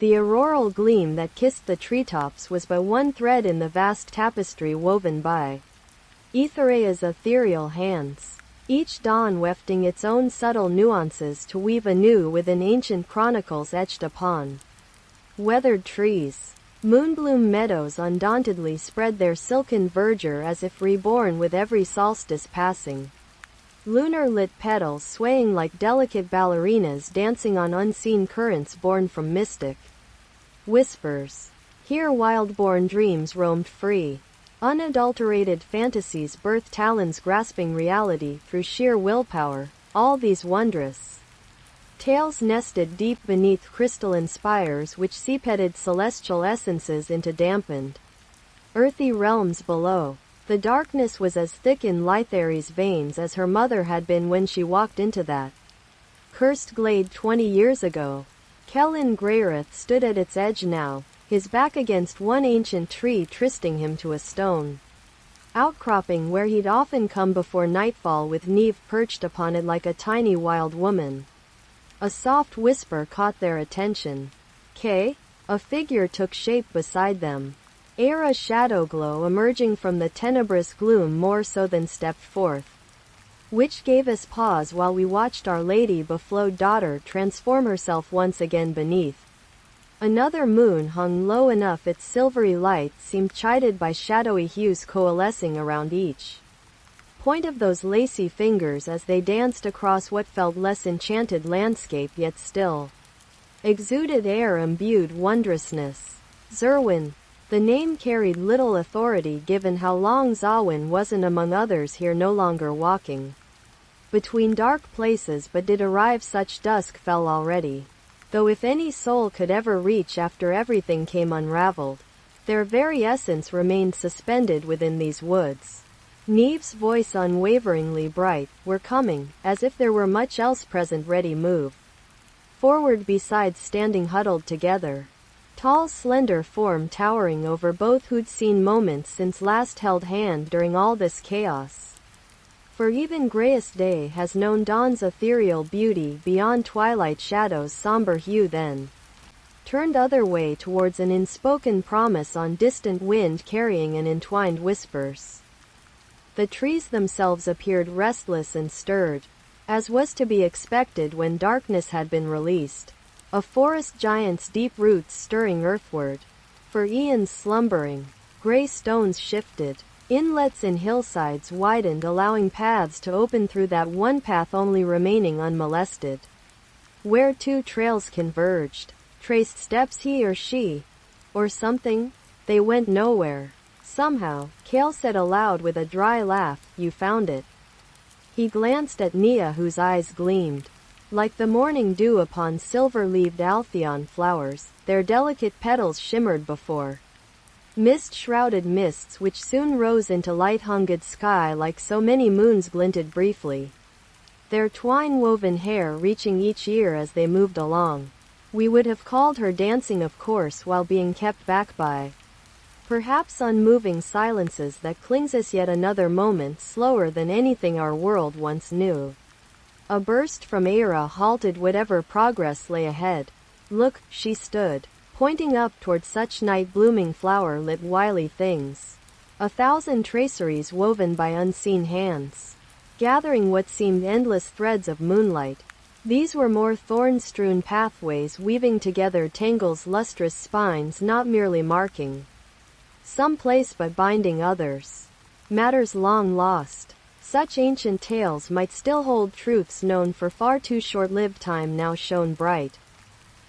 The auroral gleam that kissed the treetops was but one thread in the vast tapestry woven by Aethereia's ethereal hands, each dawn wefting its own subtle nuances to weave anew within ancient chronicles etched upon weathered trees. Moonbloom meadows undauntedly spread their silken verdure as if reborn with every solstice passing. Lunar-lit petals swaying like delicate ballerinas dancing on unseen currents born from mystic whispers. Here wild-born dreams roamed free. Unadulterated fantasies birthed talons grasping reality through sheer willpower. All these wondrous tales nested deep beneath crystalline spires which seeped celestial essences into dampened, earthy realms below. The darkness was as thick in Lytheri's veins as her mother had been when she walked into that cursed glade 20 years ago. Kellen Greyrith stood at its edge now, his back against one ancient tree trysting him to a stone outcropping where he'd often come before nightfall with Neve perched upon it like a tiny wild woman. A soft whisper caught their attention. "Kay?" A figure took shape beside them. Era shadow glow emerging from the tenebrous gloom more so than stepped forth. Which gave us pause while we watched Our Lady Beflowed Daughter transform herself once again beneath. Another moon hung low enough its silvery light seemed chided by shadowy hues coalescing around each point of those lacy fingers as they danced across what felt less enchanted landscape yet still exuded air imbued wondrousness. Zerwin. The name carried little authority given how long Zawin wasn't among others here no longer walking between dark places but did arrive such dusk fell already. Though if any soul could ever reach after everything came unraveled, their very essence remained suspended within these woods. Neve's voice unwaveringly bright, "We're coming," as if there were much else present ready move forward besides standing huddled together. Tall slender form towering over both who'd seen moments since last held hand during all this chaos. For even grayest day has known dawn's ethereal beauty beyond twilight shadow's somber hue then turned other way towards an unspoken promise on distant wind carrying an entwined whispers. The trees themselves appeared restless and stirred, as was to be expected when darkness had been released. A forest giant's deep roots stirring earthward. For eons slumbering, gray stones shifted. Inlets in hillsides widened allowing paths to open through that one path only remaining unmolested. Where two trails converged, traced steps he or she, or something, they went nowhere. Somehow, Kale said aloud with a dry laugh, "You found it." He glanced at Nia whose eyes gleamed like the morning dew upon silver-leaved Altheon flowers. Their delicate petals shimmered before mist-shrouded mists which soon rose into light-hunged sky like so many moons glinted briefly, their twine-woven hair reaching each ear as they moved along. We would have called her dancing of course while being kept back by perhaps unmoving silences that clings us yet another moment slower than anything our world once knew. A burst from Era halted whatever progress lay ahead. "Look," she stood, pointing up toward such night-blooming flower-lit wily things. 1,000 traceries woven by unseen hands, gathering what seemed endless threads of moonlight. These were more thorn-strewn pathways weaving together tangles lustrous spines not merely marking some place but binding others. Matters long lost. Such ancient tales might still hold truths known for far too short-lived time now shone bright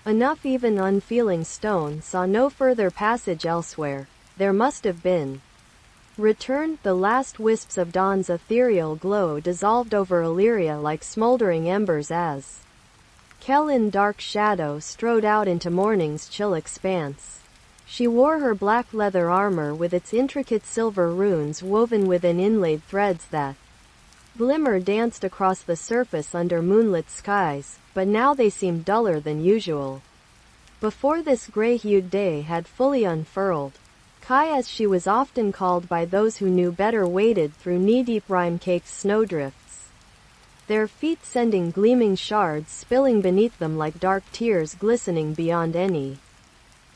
enough even unfeeling stone saw no further passage elsewhere. There must have been returned. The last wisps of dawn's ethereal glow dissolved over Illyria like smoldering embers as Kel in dark shadow strode out into morning's chill expanse. She wore her black leather armor with its intricate silver runes woven within inlaid threads that glimmer danced across the surface under moonlit skies, but now they seemed duller than usual. Before this gray-hued day had fully unfurled, Kai, as she was often called by those who knew better, waded through knee-deep rime-caked snowdrifts, their feet sending gleaming shards spilling beneath them like dark tears glistening beyond any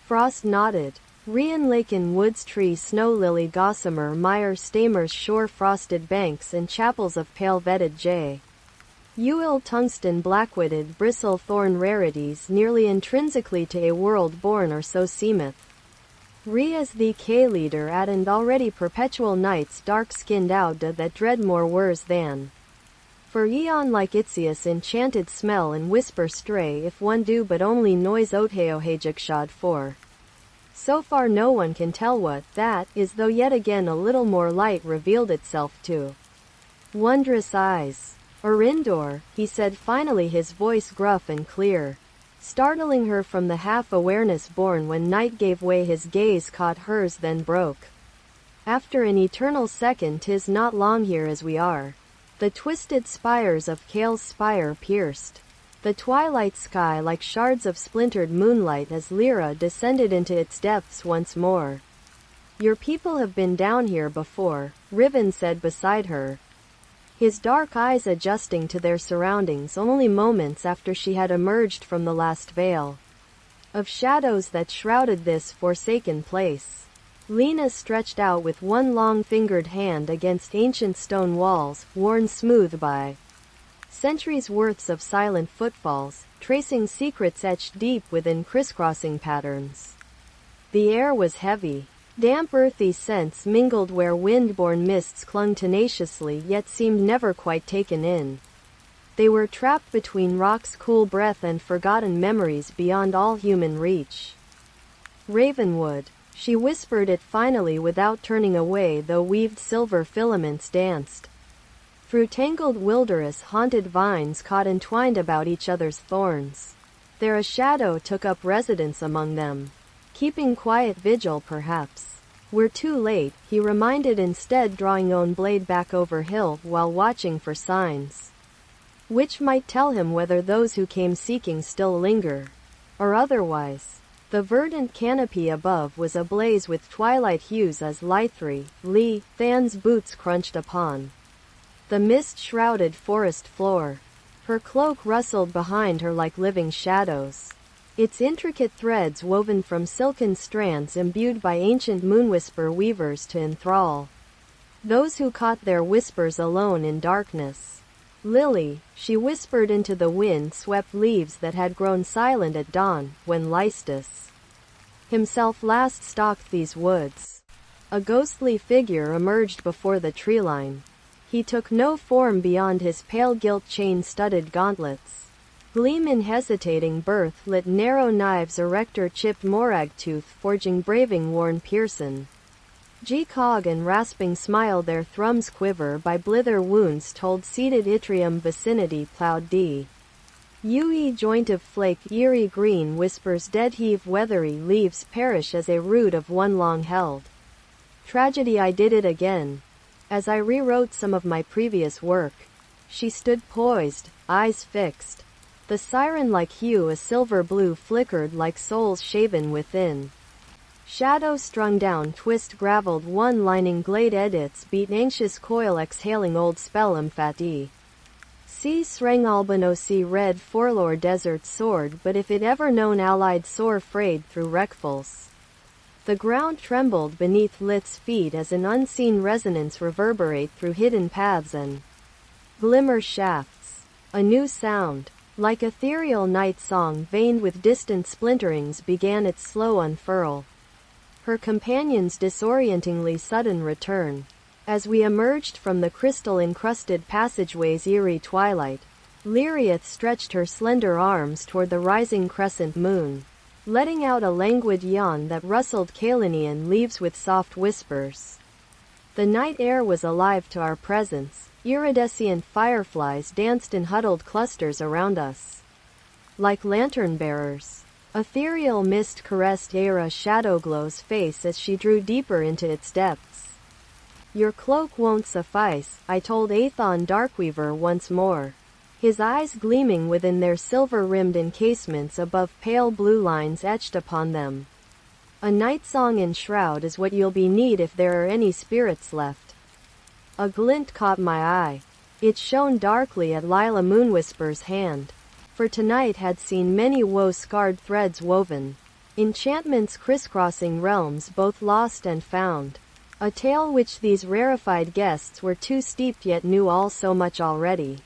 Frost nodded. Rian Laken woods tree snow lily gossamer mire stamers shore frosted banks and chapels of pale vetted jay. Uil tungsten blackwitted bristle thorn rarities nearly intrinsically to a world born or so seemeth. Re as the K-leader at and already perpetual nights dark-skinned ouda that dread more wors than. For eon like Itzius enchanted smell and whisper stray if one do but only noise otheohajikshad for. So far no one can tell what that is, though yet again a little more light revealed itself to wondrous eyes. Arindor, he said finally, his voice gruff and clear, startling her from the half-awareness born when night gave way. His gaze caught hers, then broke. After an eternal second, 'tis not long here as we are. The twisted spires of Kale's spire pierced the twilight sky like shards of splintered moonlight as Lyra descended into its depths once more. Your people have been down here before, Riven said beside her, his dark eyes adjusting to their surroundings only moments after she had emerged from the last veil of shadows that shrouded this forsaken place. Lena stretched out with one long-fingered hand against ancient stone walls, worn smooth by centuries' worths of silent footfalls, tracing secrets etched deep within crisscrossing patterns. The air was heavy. Damp earthy scents mingled where wind-borne mists clung tenaciously yet seemed never quite taken in. They were trapped between rock's cool breath and forgotten memories beyond all human reach. Ravenwood, she whispered it finally without turning away, though weaved silver filaments danced through tangled wilderness-haunted vines caught entwined about each other's thorns. There a shadow took up residence among them. Keeping quiet vigil perhaps. We're too late, he reminded, instead drawing own blade back over hill while watching for signs which might tell him whether those who came seeking still linger or otherwise. The verdant canopy above was ablaze with twilight hues as Lythri, Lee, Than's boots crunched upon the mist-shrouded forest floor. Her cloak rustled behind her like living shadows, its intricate threads woven from silken strands imbued by ancient moonwhisper weavers to enthrall those who caught their whispers alone in darkness. Lily, she whispered into the wind-swept leaves that had grown silent at dawn, when Lystus himself last stalked these woods. A ghostly figure emerged before the treeline. He took no form beyond his pale gilt chain-studded gauntlets. Gleam in hesitating birth lit narrow knives erector chipped morag tooth forging braving worn Pearson. G-cog and rasping smile their thrums quiver by blither wounds told seated Itrium vicinity plowed D. UE joint of flake eerie green whispers dead heave weathery leaves perish as a root of one long held tragedy. I did it again. As I rewrote some of my previous work. She stood poised, eyes fixed. The siren-like hue a silver blue flickered like souls shaven within. Shadow strung down twist gravelled one-lining glade edits beat anxious coil exhaling old spell fati. See srang albinosi red forlore desert sword but if it ever known allied sore frayed through wreckfuls. The ground trembled beneath Lit's feet as an unseen resonance reverberate through hidden paths and glimmer shafts. A new sound, like ethereal night song veined with distant splinterings, began its slow unfurl. Her companion's disorientingly sudden return. As we emerged from the crystal-encrusted passageway's eerie twilight, Lyriath stretched her slender arms toward the rising crescent moon, letting out a languid yawn that rustled Kalinian leaves with soft whispers. The night air was alive to our presence. Iridescent fireflies danced in huddled clusters around us. Like lantern-bearers, ethereal mist caressed Aira Shadowglow's face as she drew deeper into its depths. Your cloak won't suffice, I told Aethon Darkweaver once more, his eyes gleaming within their silver-rimmed encasements above pale blue lines etched upon them. A night song in shroud is what you'll be need if there are any spirits left. A glint caught my eye. It shone darkly at Lila Moonwhisper's hand, for tonight had seen many woe-scarred threads woven Enchantments crisscrossing realms both lost and found. A tale which these rarefied guests were too steeped yet knew all so much already.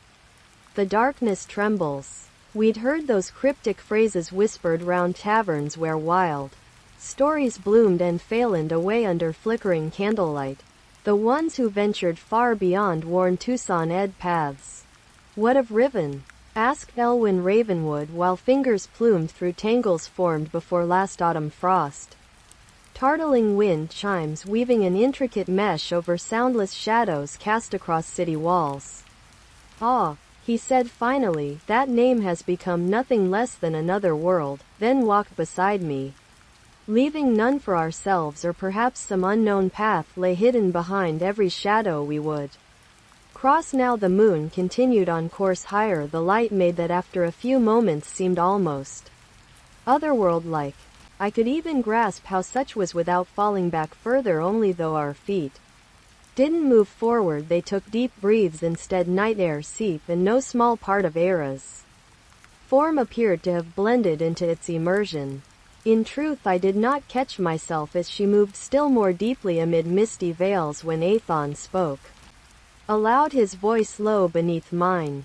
The darkness trembles. We'd heard those cryptic phrases whispered round taverns where wild stories bloomed and failed away under flickering candlelight. The ones who ventured far beyond worn Tucson-ed paths. What of Riven? Asked Elwyn Ravenwood while fingers plumed through tangles formed before last autumn frost. Tartling wind chimes weaving an intricate mesh over soundless shadows cast across city walls. Ah, he said finally, that name has become nothing less than another world, then walked beside me. Leaving none for ourselves, or perhaps some unknown path lay hidden behind every shadow we would cross. Now the moon continued on course higher. The light made that after a few moments seemed almost otherworld-like. I could even grasp how such was without falling back further, only though our feet didn't move forward they took deep breaths instead. Night air seep, and no small part of Era's form appeared to have blended into its immersion. In truth, I did not catch myself as she moved still more deeply amid misty veils when Aethon spoke aloud, his voice low beneath mine.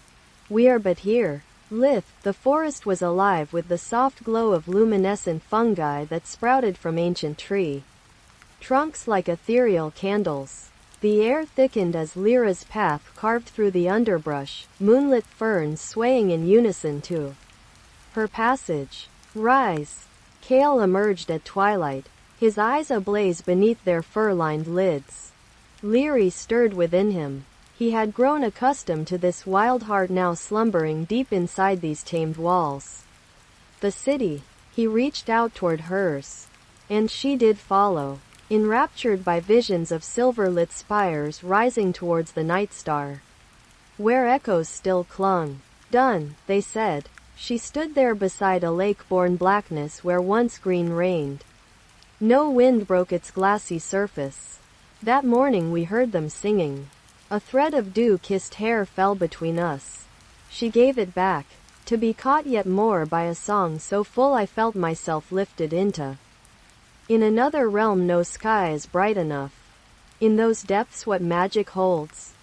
We are but here. Lith, the forest was alive with the soft glow of luminescent fungi that sprouted from ancient tree trunks like ethereal candles. The air thickened as Lyra's path carved through the underbrush, moonlit ferns swaying in unison to her passage. Rise. Kale emerged at twilight, his eyes ablaze beneath their fur-lined lids. Leary stirred within him. He had grown accustomed to this wild heart now slumbering deep inside these tamed walls. The city. He reached out toward hers. And she did follow, enraptured by visions of silver-lit spires rising towards the night star, where echoes still clung. Done, they said. She stood there beside a lake-born blackness where once green reigned. No wind broke its glassy surface. That morning we heard them singing. A thread of dew-kissed hair fell between us. She gave it back, to be caught yet more by a song so full I felt myself lifted into. In another realm no sky is bright enough. In those depths what magic holds?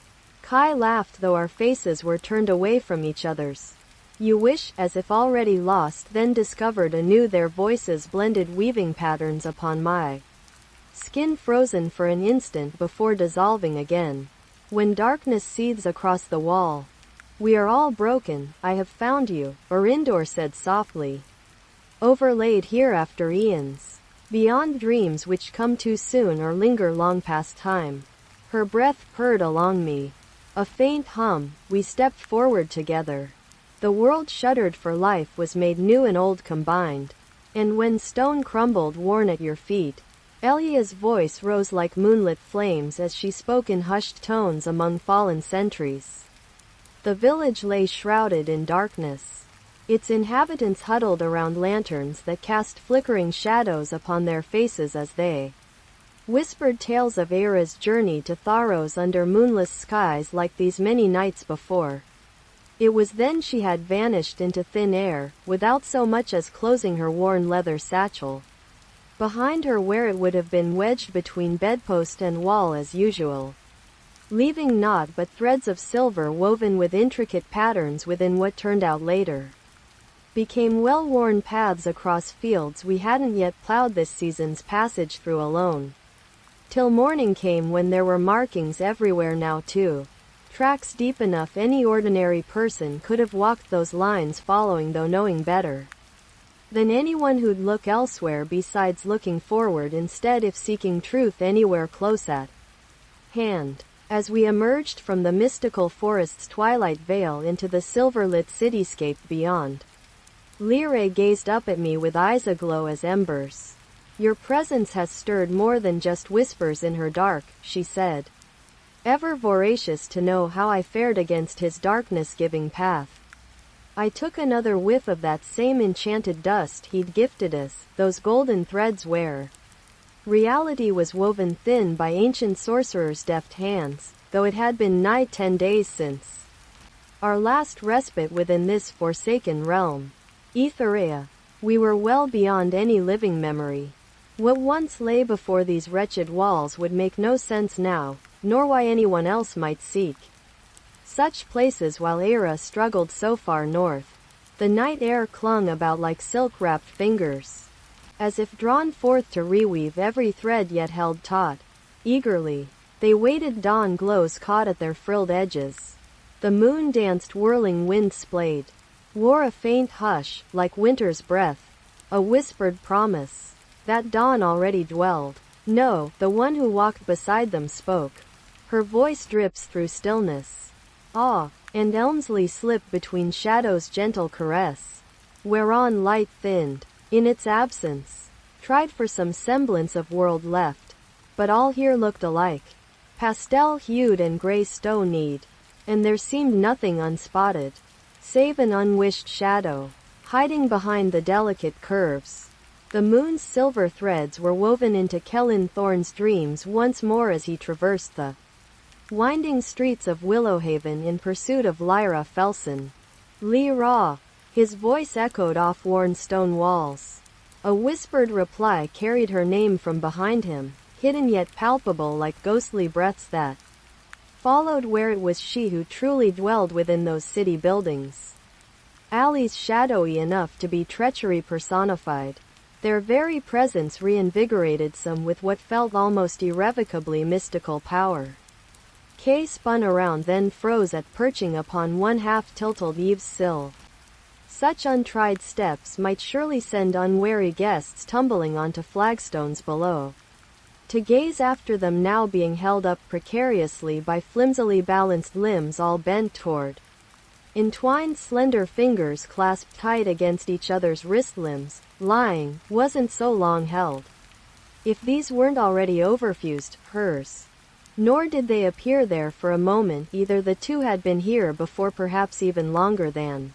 Kai laughed though our faces were turned away from each other's. You wish, as if already lost, then discovered anew. Their voices blended weaving patterns upon my skin, frozen for an instant before dissolving again. When darkness seethes across the wall. We are all broken, I have found you, Orindor said softly. Overlaid here after eons. Beyond dreams which come too soon or linger long past time. Her breath purred along me. A faint hum, we stepped forward together. The world shuddered, for life was made new and old combined. And when stone crumbled worn at your feet, Elia's voice rose like moonlit flames as she spoke in hushed tones among fallen centuries. The village lay shrouded in darkness. Its inhabitants huddled around lanterns that cast flickering shadows upon their faces as they whispered tales of Era's journey to Tharos under moonless skies like these many nights before. It was then she had vanished into thin air, without so much as closing her worn leather satchel behind her where it would have been wedged between bedpost and wall as usual, leaving naught but threads of silver woven with intricate patterns within what turned out later became well-worn paths across fields we hadn't yet plowed this season's passage through alone. Till morning came when there were markings everywhere now too. Tracks deep enough any ordinary person could have walked those lines following, though knowing better than anyone who'd look elsewhere besides looking forward instead if seeking truth anywhere close at hand. As we emerged from the mystical forest's twilight veil into the silver-lit cityscape beyond, Lyra gazed up at me with eyes aglow as embers. Your presence has stirred more than just whispers in her dark, she said, ever voracious to know how I fared against his darkness-giving path. I took another whiff of that same enchanted dust he'd gifted us, those golden threads where reality was woven thin by ancient sorcerers' deft hands, though it had been nigh 10 days since our last respite within this forsaken realm. Aethereia. We were well beyond any living memory. What once lay before these wretched walls would make no sense now, nor why anyone else might seek such places while Aethereia struggled so far north. The night air clung about like silk-wrapped fingers, as if drawn forth to reweave every thread yet held taut. Eagerly, they waited. Dawn glows caught at their frilled edges. The moon danced, whirling wind splayed, wore a faint hush, like winter's breath, a whispered promise that dawn already dwelled. No, the one who walked beside them spoke. Her voice drips through stillness. Awe and Elmsley slipped between shadows, gentle caress, whereon light thinned. In its absence, tried for some semblance of world left, but all here looked alike, pastel-hued and grey stone-kneed, and there seemed nothing unspotted, save an unwished shadow, hiding behind the delicate curves. The moon's silver threads were woven into Kellen Thorne's dreams once more as he traversed the winding streets of Willowhaven in pursuit of Lyra Felson. Lee Raw. His voice echoed off worn stone walls. A whispered reply carried her name from behind him, hidden yet palpable like ghostly breaths that followed where it was she who truly dwelled within those city buildings. Alleys shadowy enough to be treachery personified. Their very presence reinvigorated some with what felt almost irrevocably mystical power. Kay spun around, then froze at perching upon one half-tilted eaves sill. Such untried steps might surely send unwary guests tumbling onto flagstones below, to gaze after them now being held up precariously by flimsily balanced limbs all bent toward entwined slender fingers clasped tight against each other's wrist limbs. Lying wasn't so long held, if these weren't already overfused, hers. Nor did they appear there for a moment. Either the two had been here before, perhaps even longer than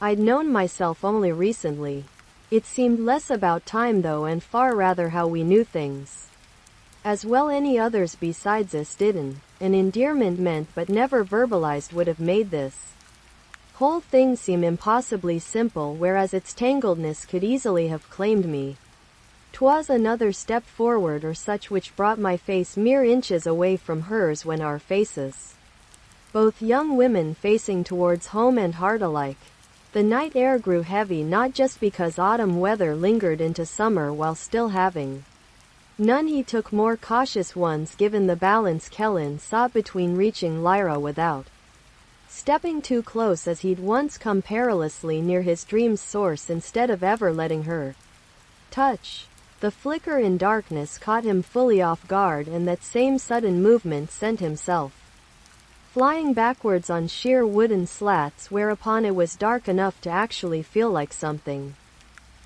I'd known myself only recently. It seemed less about time though, and far rather how we knew things. As well any others besides us didn't. An endearment meant but never verbalized would have made this whole thing seem impossibly simple, whereas its tangledness could easily have claimed me. 'Twas another step forward or such which brought my face mere inches away from hers when our faces, both young women facing towards home and heart alike. The night air grew heavy, not just because autumn weather lingered into summer while still having none. He took more cautious ones given the balance Kellen sought between reaching Lyra without stepping too close, as he'd once come perilously near his dream's source instead of ever letting her touch. The flicker in darkness caught him fully off guard, and that same sudden movement sent himself flying backwards on sheer wooden slats, whereupon it was dark enough to actually feel like something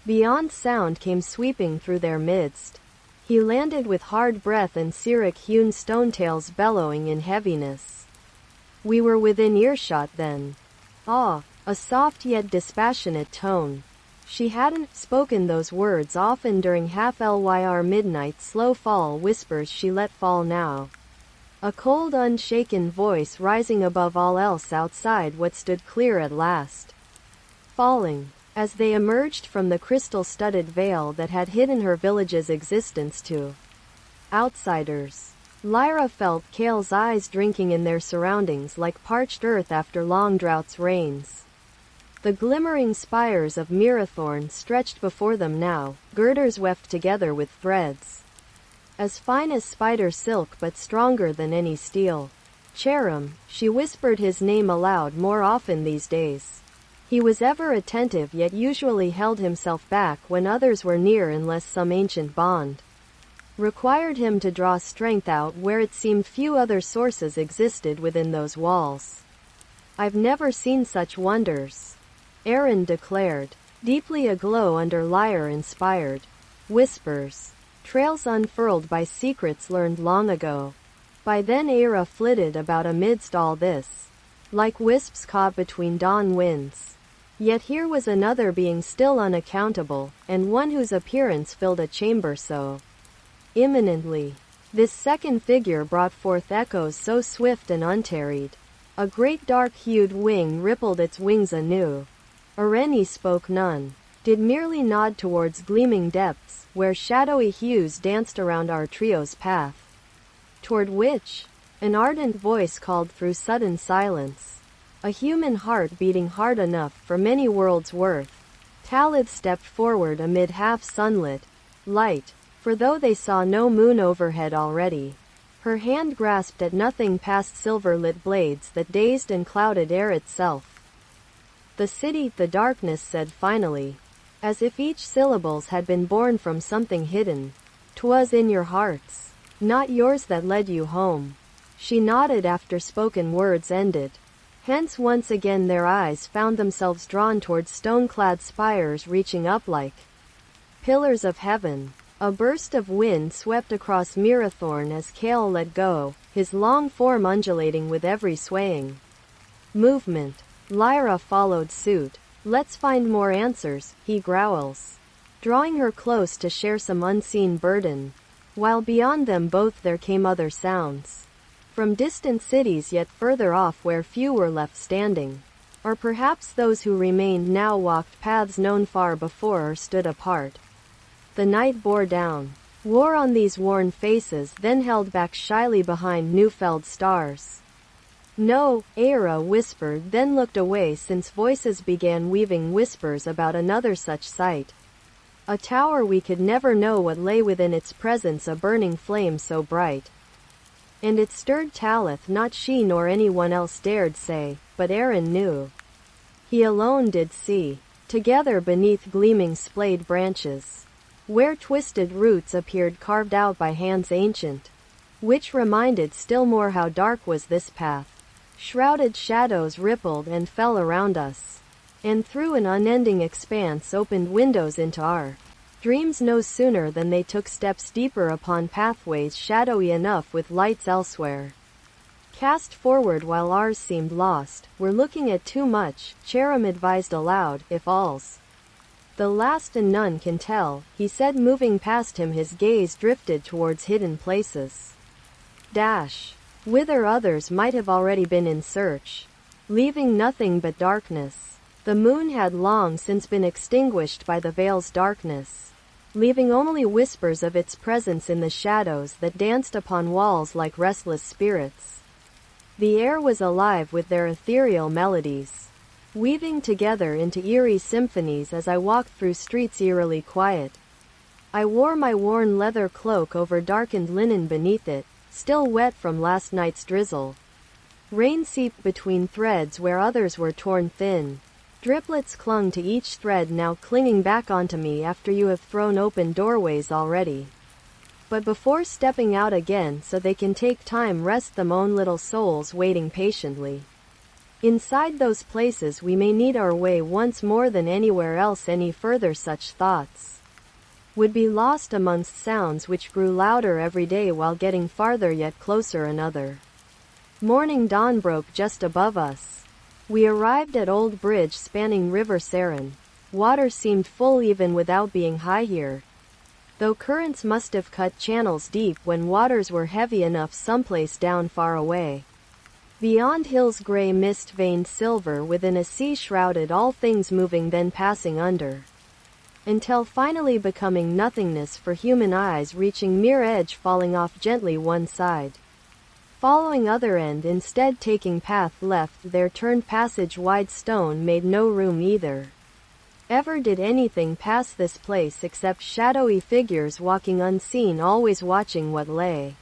beyond sound came sweeping through their midst. He landed with hard breath and Sirik-hewn stonetails bellowing in heaviness. We were within earshot then. Ah, a soft yet dispassionate tone. She hadn't spoken those words often during half-Lyr midnight slow fall whispers she let fall now. A cold, unshaken voice rising above all else outside what stood clear at last. Falling. As they emerged from the crystal-studded veil that had hidden her village's existence to outsiders, Lyra felt Kale's eyes drinking in their surroundings like parched earth after long droughts rains. The glimmering spires of Mirathorn stretched before them now, girders weft together with threads as fine as spider silk but stronger than any steel. Cherim, she whispered his name aloud more often these days. He was ever attentive, yet usually held himself back when others were near unless some ancient bond required him to draw strength out where it seemed few other sources existed within those walls. I've never seen such wonders, Aaron declared, deeply aglow under Lyre-inspired whispers. Trails unfurled by secrets learned long ago. By then Aethereia flitted about amidst all this, like wisps caught between dawn winds. Yet here was another being still unaccountable, and one whose appearance filled a chamber so imminently. This second figure brought forth echoes so swift and untarried. A great dark-hued wing rippled its wings anew. Areni spoke none. did merely nod towards gleaming depths, where shadowy hues danced around our trio's path. Toward which? An ardent voice called through sudden silence. A human heart beating hard enough for many worlds' worth. Talith stepped forward amid half-sunlit light, for though they saw no moon overhead already, her hand grasped at nothing past silver-lit blades that dazed and clouded air itself. "The city," the darkness said finally, as if each syllables had been born from something hidden. "'Twas in your hearts, not yours, that led you home." She nodded after spoken words ended. Hence once again their eyes found themselves drawn towards stone-clad spires reaching up like pillars of heaven. A burst of wind swept across Mirathorn as Kale let go, his long form undulating with every swaying movement. Lyra followed suit. "Let's find more answers," he growls, drawing her close to share some unseen burden. While beyond them both there came other sounds. From distant cities yet further off where few were left standing. Or perhaps those who remained now walked paths known far before or stood apart. The night bore down. Wore on these worn faces, then held back shyly behind new-felled stars. "No," Aera whispered, then looked away since voices began weaving whispers about another such sight. A tower we could never know what lay within its presence, a burning flame so bright. And it stirred Talith, not she nor anyone else dared say, but Aaron knew. He alone did see. Together beneath gleaming splayed branches, where twisted roots appeared carved out by hands ancient, which reminded still more how dark was this path. Shrouded shadows rippled and fell around us, and through an unending expanse opened windows into our dreams no sooner than they took steps deeper upon pathways shadowy enough with lights elsewhere. Cast forward while ours seemed lost, we're looking at too much, Cherim advised aloud, if all's the last and none can tell, he said, moving past him, his gaze drifted towards hidden places. Whither others might have already been in search, leaving nothing but darkness. The moon had long since been extinguished by the veil's darkness, leaving only whispers of its presence in the shadows that danced upon walls like restless spirits. The air was alive with their ethereal melodies, weaving together into eerie symphonies as I walked through streets eerily quiet. I wore my worn leather cloak over darkened linen beneath it, still wet from last night's drizzle. Rain seeped between threads where others were torn thin. Driplets clung to each thread, now clinging back onto me after you have thrown open doorways already. But before stepping out again so they can take time, rest them own little souls waiting patiently. Inside those places we may need our way once more than anywhere else. Any further such thoughts would be lost amongst sounds which grew louder every day while getting farther yet closer. Another morning dawn broke just above us. We arrived at Old Bridge spanning River Saren. Water seemed full even without being high here, though currents must have cut channels deep when waters were heavy enough someplace down far away. Beyond hills grey mist veined silver within a sea shrouded all things moving then passing under, until finally becoming nothingness for human eyes, reaching mere edge, falling off gently one side, following other end, instead taking path left there, turned passage wide, stone made no room either. Ever did anything pass this place except shadowy figures walking unseen, always watching what lay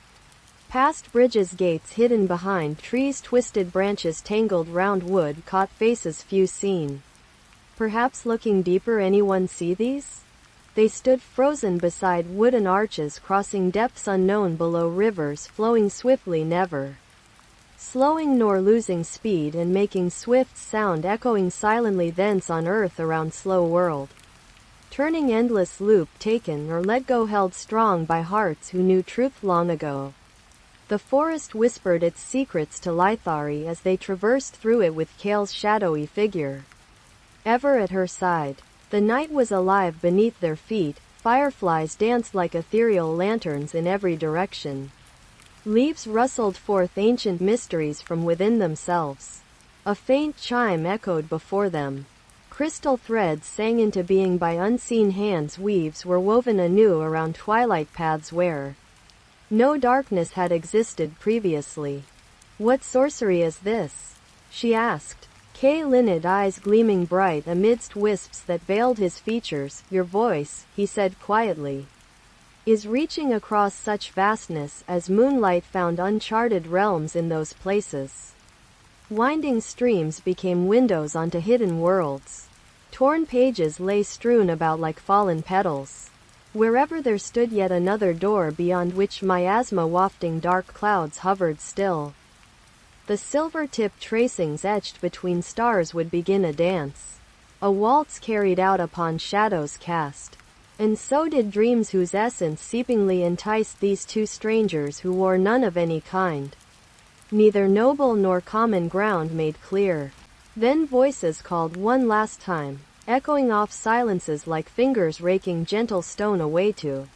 past bridges, gates hidden behind trees, twisted branches tangled round wood, caught faces few seen. Perhaps looking deeper, anyone see these? They stood frozen beside wooden arches, crossing depths unknown below, rivers flowing swiftly, never slowing nor losing speed, and making swift sound, echoing silently thence on earth around slow world, turning endless loop, taken or let go, held strong by hearts who knew truth long ago. The forest whispered its secrets to Lythari as they traversed through it with Kale's shadowy figure ever at her side. The night was alive beneath their feet. Fireflies danced like ethereal lanterns in every direction. Leaves rustled forth ancient mysteries from within themselves. A faint chime echoed before them, Crystal threads sang into being by unseen hands. Weaves were woven anew around twilight paths where no darkness had existed previously. "What sorcery is this?" she asked, K-linned eyes gleaming bright amidst wisps that veiled his features. "Your voice," he said quietly, "is reaching across such vastness as moonlight found uncharted realms in those places." Winding streams became windows onto hidden worlds. Torn pages lay strewn about like fallen petals. Wherever there stood yet another door beyond which miasma-wafting dark clouds hovered still. The silver-tipped tracings etched between stars would begin a dance. A waltz carried out upon shadows cast. And so did dreams whose essence seepingly enticed these two strangers who wore none of any kind. Neither noble nor common ground made clear. Then voices called one last time, echoing off silences like fingers raking gentle stone away to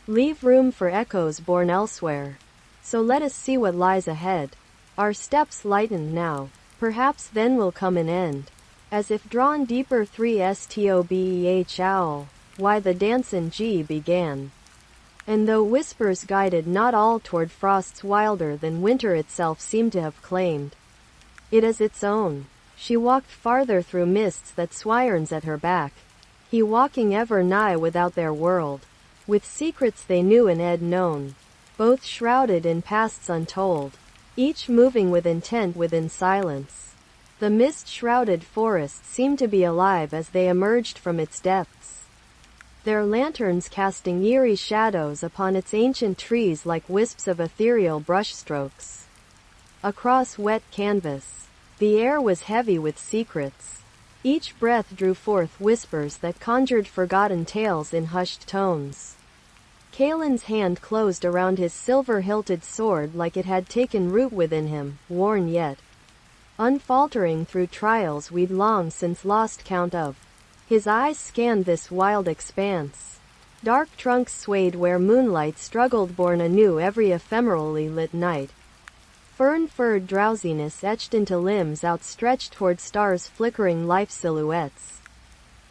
leave room for echoes born elsewhere. So let us see what lies ahead. Our steps lightened now. Perhaps then will come an end. As if drawn deeper 3stobeh owl. Why the dance in G began. And though whispers guided not all toward frosts wilder than winter itself seemed to have claimed it as its own, she walked farther through mists that swirns at her back. He walking ever nigh without their world, with secrets they knew and had known, both shrouded in pasts untold, each moving with intent within silence. The mist-shrouded forest seemed to be alive as they emerged from its depths, their lanterns casting eerie shadows upon its ancient trees like wisps of ethereal brushstrokes. Across wet canvas, the air was heavy with secrets. Each breath drew forth whispers that conjured forgotten tales in hushed tones. Kalen's hand closed around his silver-hilted sword like it had taken root within him, worn yet unfaltering through trials we'd long since lost count of. His eyes scanned this wild expanse. Dark trunks swayed where moonlight struggled born anew every ephemerally lit night. Fern-furred drowsiness etched into limbs outstretched toward stars flickering life silhouettes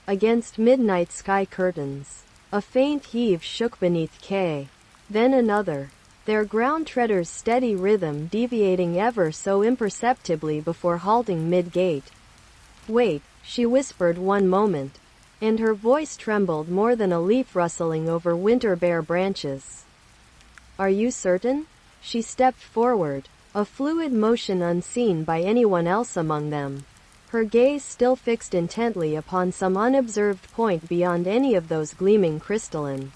against midnight sky curtains. A faint heave shook beneath K. Then another, their ground treaders' steady rhythm deviating ever so imperceptibly before halting mid-gate. "Wait," she whispered one moment, and her voice trembled more than a leaf rustling over winter-bare branches. "Are you certain?" She stepped forward, a fluid motion unseen by anyone else among them, her gaze still fixed intently upon some unobserved point beyond any of those gleaming crystalline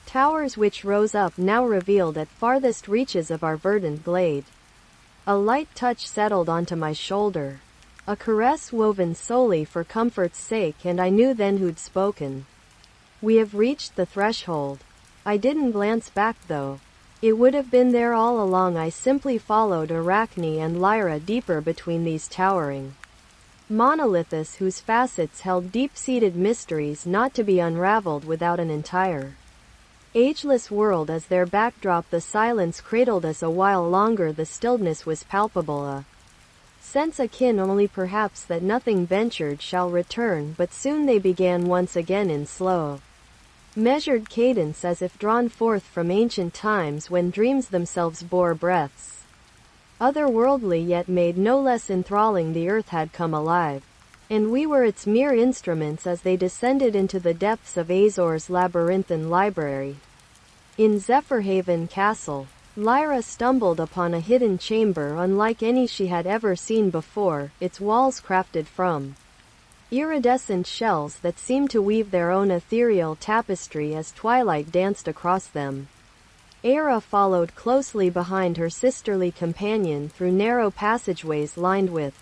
towers which rose up now revealed at farthest reaches of our verdant glade. A light touch settled onto my shoulder, a caress woven solely for comfort's sake, and I knew then who'd spoken. "We have reached the threshold." I didn't glance back though. It would have been there all along. I simply followed Arachne and Lyra deeper between these towering monoliths whose facets held deep-seated mysteries not to be unraveled without an entire ageless world as their backdrop. The silence cradled us a while longer. The stillness was palpable, a sense akin only perhaps that nothing ventured shall return, but soon they began once again in slow measured cadence as if drawn forth from ancient times when dreams themselves bore breaths otherworldly yet made no less enthralling. The earth had come alive, and we were its mere instruments as they descended into the depths of Azor's labyrinthine library. In Zephyrhaven Castle, Lyra stumbled upon a hidden chamber unlike any she had ever seen before, its walls crafted from iridescent shells that seemed to weave their own ethereal tapestry as twilight danced across them. Era followed closely behind her sisterly companion through narrow passageways lined with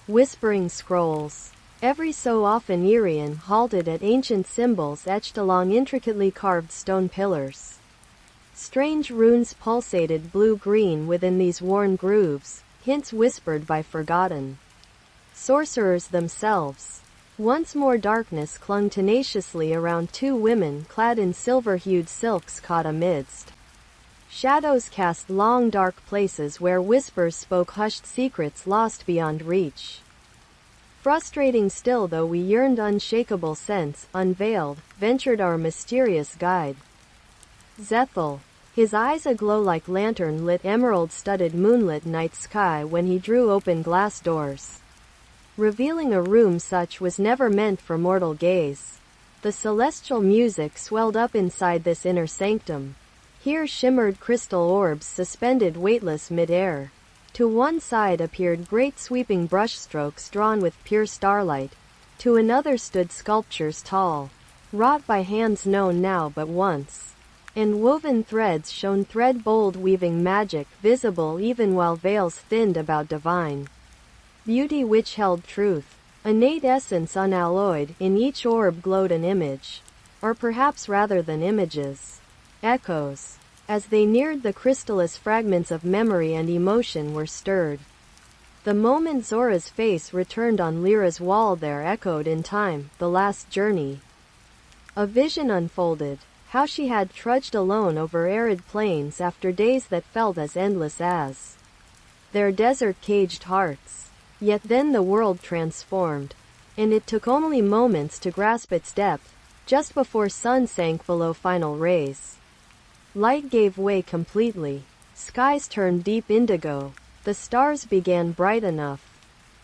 whispering scrolls. Every so often Irian halted at ancient symbols etched along intricately carved stone pillars. Strange runes pulsated blue-green within these worn grooves, hints whispered by forgotten sorcerers themselves. Once more darkness clung tenaciously around two women clad in silver-hued silks caught amidst shadows cast long dark places where whispers spoke hushed secrets lost beyond reach. Frustrating still though we yearned, unshakable sense, unveiled, ventured our mysterious guide. Zethel, his eyes aglow like lantern-lit emerald-studded moonlit night sky when he drew open glass doors, revealing a room such was never meant for mortal gaze. The celestial music swelled up inside this inner sanctum. Here shimmered crystal orbs suspended weightless mid-air. To one side appeared great sweeping brushstrokes drawn with pure starlight. To another stood sculptures tall, wrought by hands known now but once. And woven threads shone thread-bold, weaving magic visible even while veils thinned about divine beauty which held truth, innate essence unalloyed. In each orb glowed an image, or perhaps rather than images, echoes. As they neared the crystallus, fragments of memory and emotion were stirred. The moment Zora's face returned on Lyra's wall there echoed in time, the last journey. A vision unfolded, how she had trudged alone over arid plains after days that felt as endless as their desert-caged hearts. Yet then the world transformed, and it took only moments to grasp its depth, just before sun sank below final rays. Light gave way completely. Skies turned deep indigo. The stars began bright enough.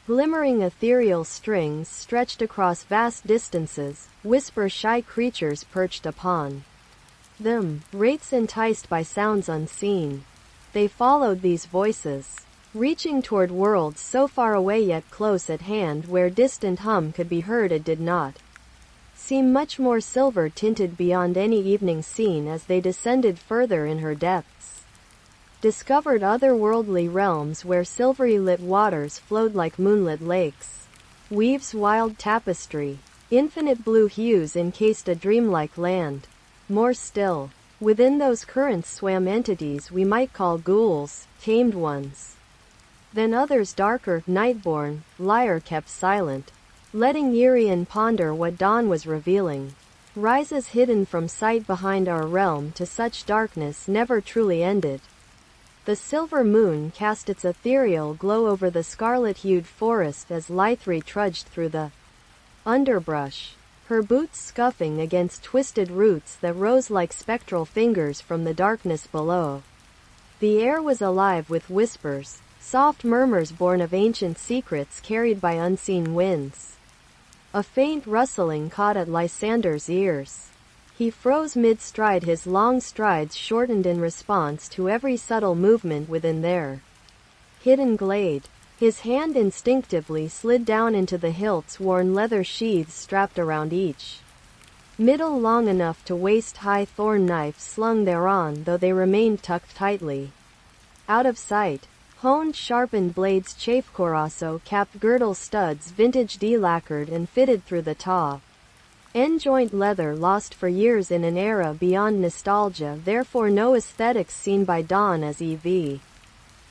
Glimmering ethereal strings stretched across vast distances, whisper-shy creatures perched upon them, wraiths enticed by sounds unseen. They followed these voices, reaching toward worlds so far away yet close at hand. Where distant hum could be heard, it did not seem much more silver-tinted beyond any evening scene. As they descended further in her depths, discovered otherworldly realms where silvery-lit waters flowed like moonlit lakes. Weave's wild tapestry, infinite blue hues encased a dreamlike land. More still, within those currents swam entities we might call ghouls, tamed ones. Then others darker, nightborn. Lyra kept silent, letting Irian ponder what dawn was revealing. Rises hidden from sight behind our realm to such darkness never truly ended. The silver moon cast its ethereal glow over the scarlet-hued forest as Lythri trudged through the underbrush, her boots scuffing against twisted roots that rose like spectral fingers from the darkness below. The air was alive with whispers, soft murmurs born of ancient secrets carried by unseen winds. A faint rustling caught at Lysander's ears. He froze mid-stride, his long strides shortened in response to every subtle movement within their hidden glade. His hand instinctively slid down into the hilts-worn leather sheaths strapped around each middle, long enough to waist-high thorn knives slung thereon, though they remained tucked tightly out of sight. Honed, sharpened blades, chafe-corasso-capped girdle studs, vintage delacquered and fitted through the taw. End-joint leather lost for years in an era beyond nostalgia, therefore no aesthetics seen by dawn as EV.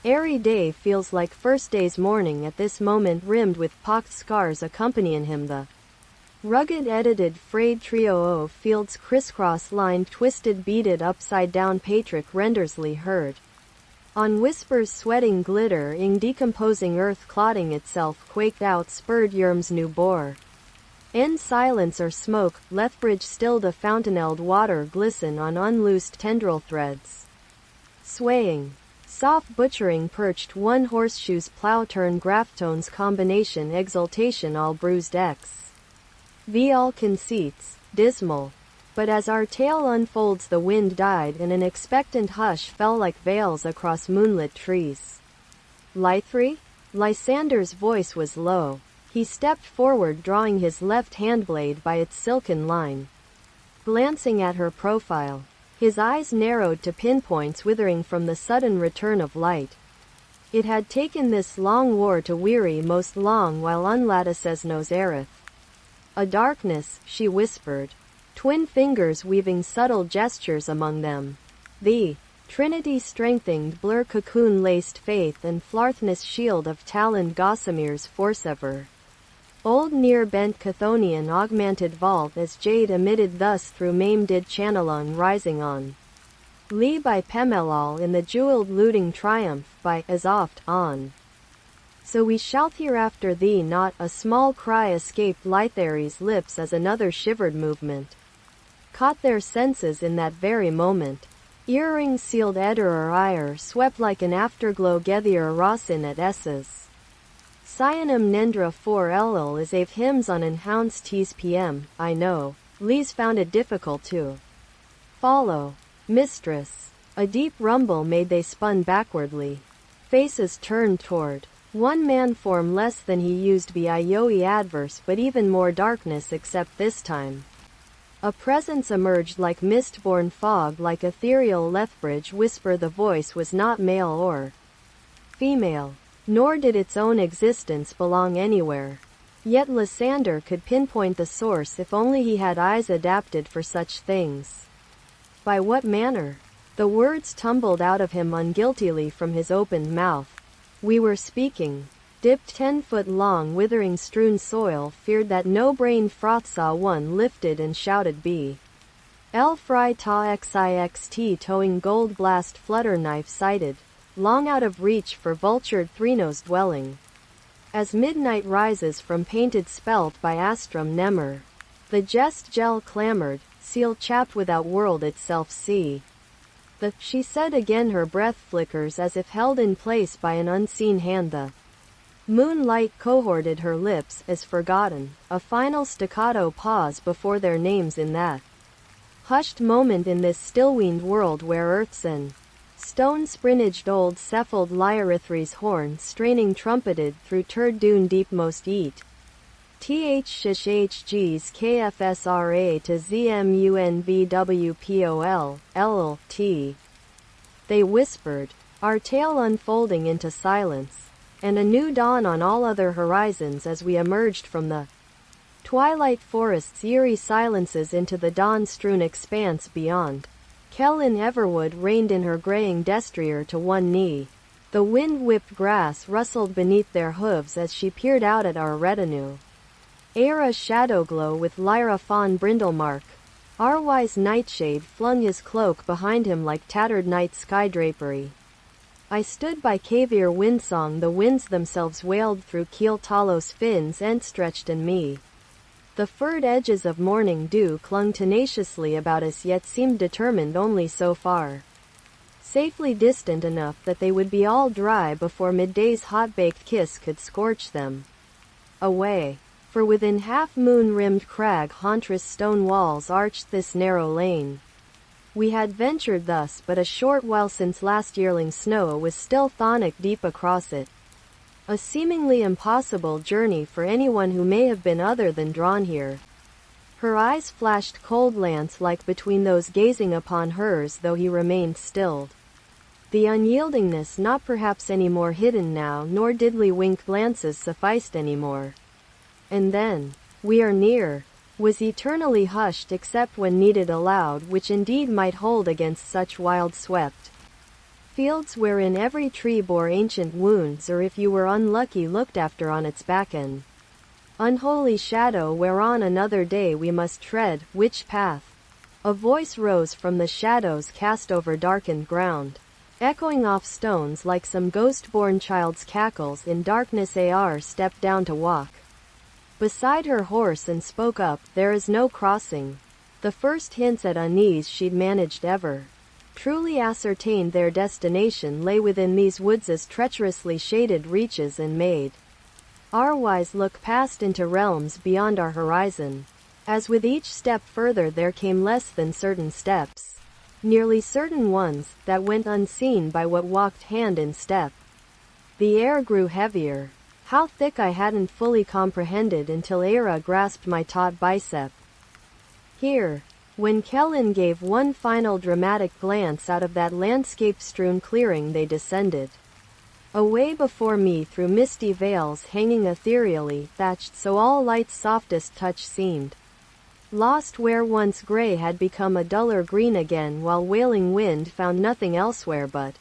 Airy day feels like first day's morning at this moment, rimmed with pocked scars accompanying him. The rugged, edited, frayed trio of fields, crisscross-lined, twisted, beaded, upside-down Patrick Rendersley heard. On whispers sweating glitter-ing decomposing earth clotting itself quaked out spurred Yerm's new bore. In silence or smoke, Lethbridge stilled a fountainelled water glisten on unloosed tendril threads. Swaying, soft butchering perched one horseshoe's plow turn graphtones combination exultation all bruised all conceits, dismal. But as our tale unfolds the wind died and an expectant hush fell like veils across moonlit trees. Lythri? Lysander's voice was low. He stepped forward, drawing his left handblade by its silken line. Glancing at her profile, his eyes narrowed to pinpoints withering from the sudden return of light. It had taken this long war to weary most long while unlattices nos erith. A darkness, she whispered, twin fingers weaving subtle gestures among them. The Trinity strengthened blur cocoon-laced faith and Flarthness shield of taloned gossamers forcever. Old near-bent Chthonian augmented vault as jade emitted thus through maimed channelung rising on. Lee by Pemelal in the jeweled looting triumph by as oft on. So we shall hereafter thee not. A small cry escaped Lythari's lips as another shivered movement caught their senses in that very moment. Earring sealed Ederer ire swept like an afterglow gethier Rossin at Esses. Cyanum Nendra 4 Ll is ave hymns on an hounds tees pm, I know. Lees found it difficult to follow. Mistress. A deep rumble made they spun backwardly. Faces turned toward one man form less than he used be Ioe adverse but even more darkness except this time. A presence emerged like mist-born fog like ethereal Lethbridge whisper. The voice was not male or female, nor did its own existence belong anywhere. Yet Lysander could pinpoint the source if only he had eyes adapted for such things. By what manner? The words tumbled out of him unguiltily from his opened mouth. We were speaking. Dipped 10-foot long withering strewn soil feared that no brain froth saw one lifted and shouted B. L fry ta xixt towing gold blast flutter knife sighted, long out of reach for vultured Threnos dwelling. As midnight rises from painted spelt by Astrum Nemmer, the jest gel clamored, seal chapped without world itself see. She said again, her breath flickers as if held in place by an unseen hand. The moonlight cohorted her lips as forgotten, a final staccato pause before their names in that hushed moment in this still-weaned world where earth's and stone sprinaged old cephald Lyarithri's horn straining trumpeted through Turdune deepmost eat. Th shish hg's kfsra to zmunvwpol, ll, t. They whispered, our tale unfolding into silence, and a new dawn on all other horizons as we emerged from the twilight forest's eerie silences into the dawn-strewn expanse beyond. Kellyn Everwood reined in her graying destrier to one knee. The wind-whipped grass rustled beneath their hooves as she peered out at our retinue. Aira's shadowglow with Lyra Fawn Brindlemark. Arwy's nightshade flung his cloak behind him like tattered night sky drapery. I stood by Caviar Windsong. The winds themselves wailed through Keel Talos fins outstretched and me. The furred edges of morning dew clung tenaciously about us yet seemed determined only so far. Safely distant enough that they would be all dry before midday's hot-baked kiss could scorch them away. For within half-moon-rimmed crag hauntress stone walls arched this narrow lane. We had ventured thus but a short while since last yearling snow was still thawing deep across it. A seemingly impossible journey for anyone who may have been other than drawn here. Her eyes flashed cold lance-like between those gazing upon hers though he remained stilled. The unyieldingness not perhaps any more hidden now nor diddly-wink glances sufficed anymore. And then, we are near, was eternally hushed except when needed aloud, which indeed might hold against such wild-swept fields wherein every tree bore ancient wounds or if you were unlucky looked after on its back end. Unholy shadow whereon another day we must tread, which path? A voice rose from the shadows cast over darkened ground, echoing off stones like some ghost-born child's cackles in darkness. Ar stepped down to walk beside her horse and spoke up, there is no crossing. The first hints at unease she'd managed ever truly ascertained their destination lay within these woods' treacherously shaded reaches and made our wise look past into realms beyond our horizon. As with each step further there came less than certain steps, nearly certain ones, that went unseen by what walked hand in step. The air grew heavier. How thick I hadn't fully comprehended until Aira grasped my taut bicep. Here, when Kellyn gave one final dramatic glance out of that landscape-strewn clearing, they descended. Away before me through misty veils hanging ethereally thatched so all light's softest touch seemed lost where once gray had become a duller green again while wailing wind found nothing elsewhere but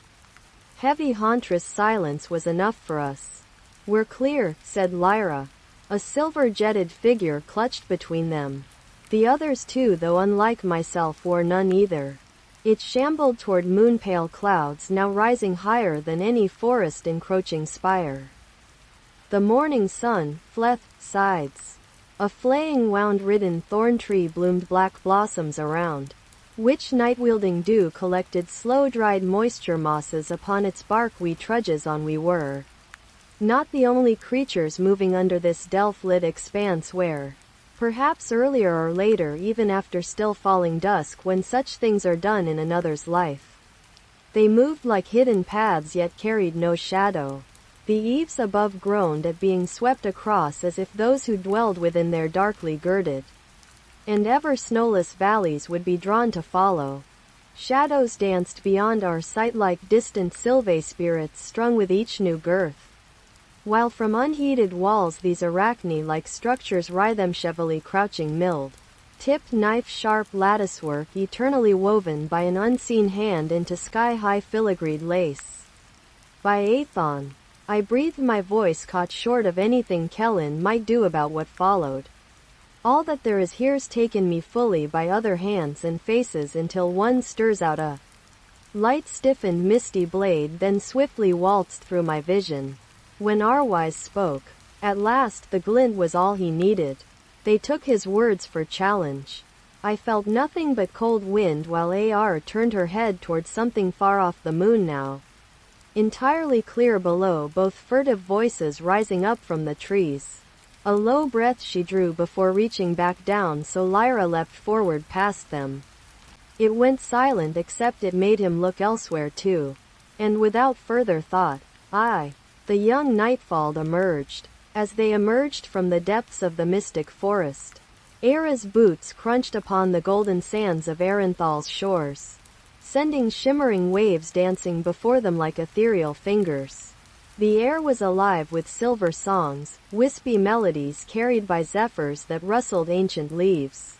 heavy hauntress silence was enough for us. We're clear, said Lyra. A silver-jetted figure clutched between them. The others too, though unlike myself, wore none either. It shambled toward moon-pale clouds now rising higher than any forest encroaching spire. The morning sun fleth sides. A flaying wound-ridden thorn tree bloomed black blossoms around, which night-wielding dew collected slow-dried moisture mosses upon its bark. We trudges on. We were not the only creatures moving under this delph-lit expanse where, perhaps earlier or later, even after still falling dusk, when such things are done in another's life, they moved like hidden paths yet carried no shadow. The eaves above groaned at being swept across as if those who dwelled within their darkly girded and ever snowless valleys would be drawn to follow. Shadows danced beyond our sight like distant sylvae spirits strung with each new girth, while from unheeded walls these arachne-like structures rhythmshevely crouching milled, tipped knife-sharp latticework eternally woven by an unseen hand into sky-high filigreed lace. By Aethon, I breathed, my voice caught short of anything Kellen might do about what followed. All that there is here's taken me fully by other hands and faces until one stirs out a light stiffened misty blade then swiftly waltzed through my vision. When Arwise spoke, at last the glint was all he needed. They took his words for challenge. I felt nothing but cold wind while Ar turned her head towards something far off, the moon now entirely clear below, both furtive voices rising up from the trees. A low breath she drew before reaching back down, so Lyra leapt forward past them. It went silent, except it made him look elsewhere too. And without further thought, the young Nightfall emerged. As they emerged from the depths of the mystic forest, Era's boots crunched upon the golden sands of Arenthal's shores, sending shimmering waves dancing before them like ethereal fingers. The air was alive with silver songs, wispy melodies carried by zephyrs that rustled ancient leaves,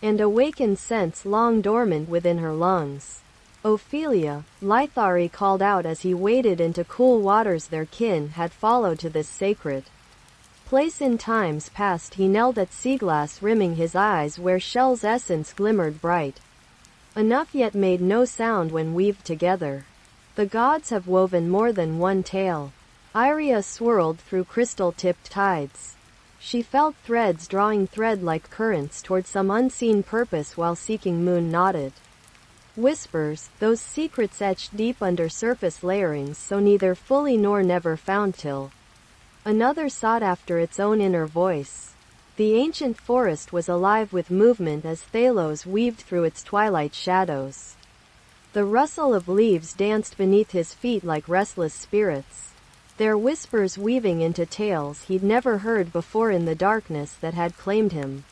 and awakened scents long dormant within her lungs. Ophelia, Lythari called out as he waded into cool waters their kin had followed to this sacred place in times past. He knelt at seaglass, rimming his eyes where Shell's essence glimmered bright enough yet made no sound when weaved together. The gods have woven more than one tale. Iria swirled through crystal-tipped tides. She felt threads drawing thread-like currents toward some unseen purpose while seeking moon nodded whispers, those secrets etched deep under surface layerings, so neither fully nor never found till another sought after its own inner voice. The ancient forest was alive with movement as Thalos weaved through its twilight shadows. The rustle of leaves danced beneath his feet like restless spirits, their whispers weaving into tales he'd never heard before in the darkness that had claimed him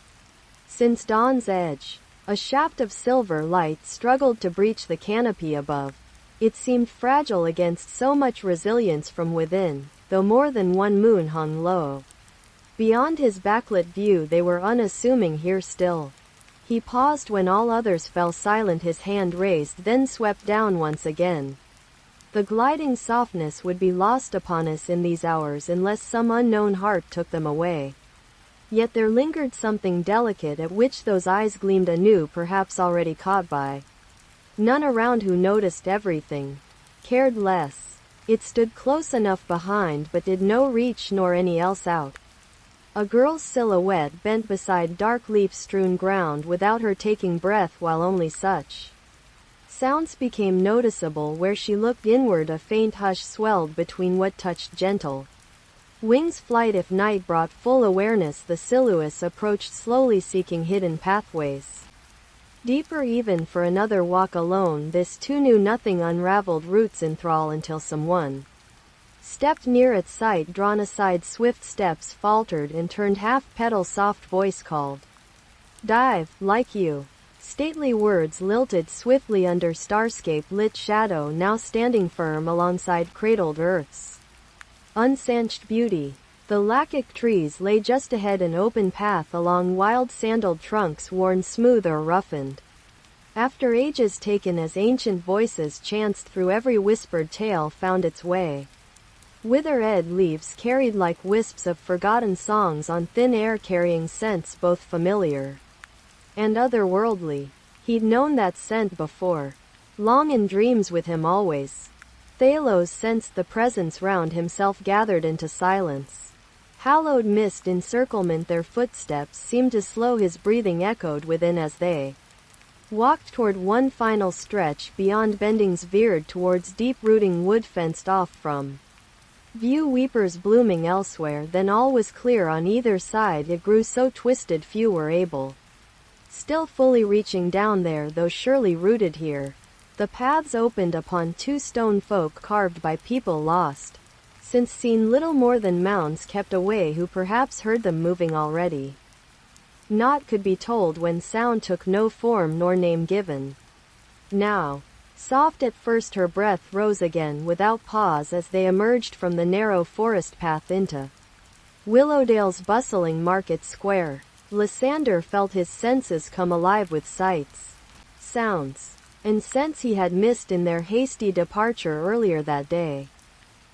since dawn's edge. A shaft of silver light struggled to breach the canopy above. It seemed fragile against so much resilience from within, though more than one moon hung low. Beyond his backlit view they were unassuming here still. He paused when all others fell silent, his hand raised, then swept down once again. The gliding softness would be lost upon us in these hours unless some unknown heart took them away. Yet there lingered something delicate at which those eyes gleamed anew, perhaps already caught by none around who noticed everything, cared less. It stood close enough behind but did no reach nor any else out. A girl's silhouette bent beside dark leaf-strewn ground without her taking breath, while only such sounds became noticeable where she looked inward. A faint hush swelled between what touched gentle wings flight. If night brought full awareness, the Siluous approached slowly, seeking hidden pathways deeper even for another walk alone. This too knew nothing, unraveled roots in thrall until someone stepped near at sight, drawn aside, swift steps faltered and turned, half-petal soft voice called, "Dive, like you." Stately words lilted swiftly under starscape-lit shadow, now standing firm alongside cradled earth's unsanched beauty. The lachic trees lay just ahead, an open path along wild sandaled trunks worn smooth or roughened after ages, taken as ancient voices chanced through every whispered tale found its way. Withered leaves carried like wisps of forgotten songs on thin air, carrying scents both familiar and otherworldly. He'd known that scent before, long in dreams with him always. Thalos sensed the presence round himself gathered into silence. Hallowed mist encirclement, their footsteps seemed to slow, his breathing echoed within as they walked toward one final stretch beyond bendings veered towards deep-rooting wood fenced off from view, weepers blooming elsewhere. Then all was clear on either side. It grew so twisted few were able still fully reaching down there, though surely rooted here. The paths opened upon two stone folk carved by people lost since seen, little more than mounds kept away, who perhaps heard them moving already. Naught could be told when sound took no form nor name given. Now, soft at first, her breath rose again without pause as they emerged from the narrow forest path into Willowdale's bustling market square. Lysander felt his senses come alive with sights, sounds, and scents he had missed in their hasty departure earlier that day.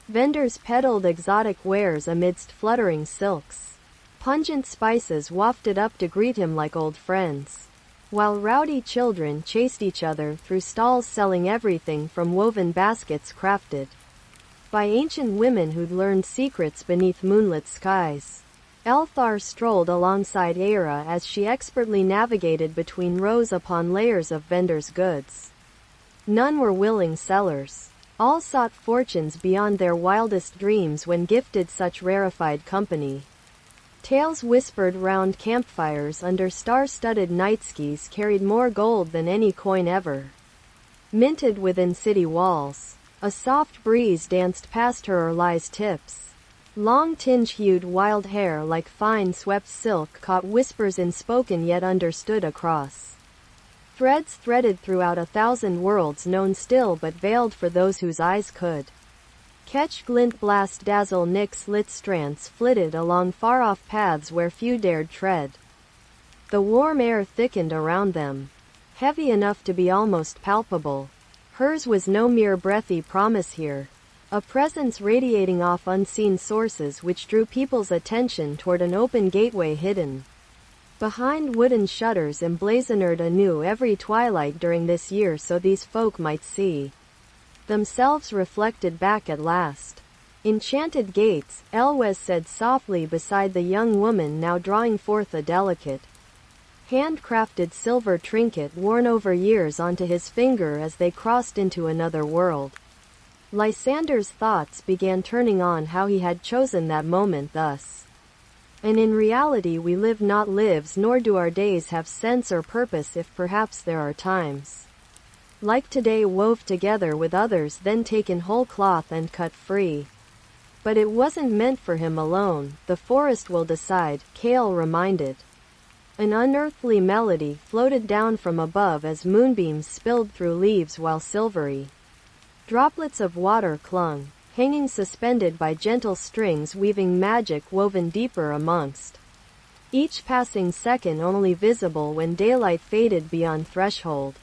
Vendors peddled exotic wares amidst fluttering silks. Pungent spices wafted up to greet him like old friends, while rowdy children chased each other through stalls selling everything from woven baskets crafted by ancient women who'd learned secrets beneath moonlit skies. Elthar strolled alongside Aera as she expertly navigated between rows upon layers of vendors' goods. None were willing sellers. All sought fortunes beyond their wildest dreams when gifted such rarefied company. Tales whispered round campfires under star-studded nightskis carried more gold than any coin ever minted within city walls. A soft breeze danced past her Orlai's tips. Long tinge-hued wild hair like fine swept silk caught whispers unspoken yet understood across threads threaded throughout 1,000 worlds, known still but veiled for those whose eyes could catch glint, blast, dazzle. Nyx lit strands flitted along far-off paths where few dared tread. The warm air thickened around them, heavy enough to be almost palpable. Hers was no mere breathy promise here, a presence radiating off unseen sources which drew people's attention toward an open gateway hidden behind wooden shutters, emblazoned anew every twilight during this year so these folk might see themselves reflected back at last. Enchanted gates, Elwes said softly beside the young woman, now drawing forth a delicate, handcrafted silver trinket worn over years onto his finger as they crossed into another world. Lysander's thoughts began turning on how he had chosen that moment thus. And in reality we live not lives, nor do our days have sense or purpose, if perhaps there are times like today wove together with others, then taken whole cloth and cut free. But it wasn't meant for him alone, the forest will decide, Kale reminded. An unearthly melody floated down from above as moonbeams spilled through leaves while silvery droplets of water clung, hanging suspended by gentle strings, weaving magic woven deeper amongst each passing second, only visible when daylight faded beyond threshold.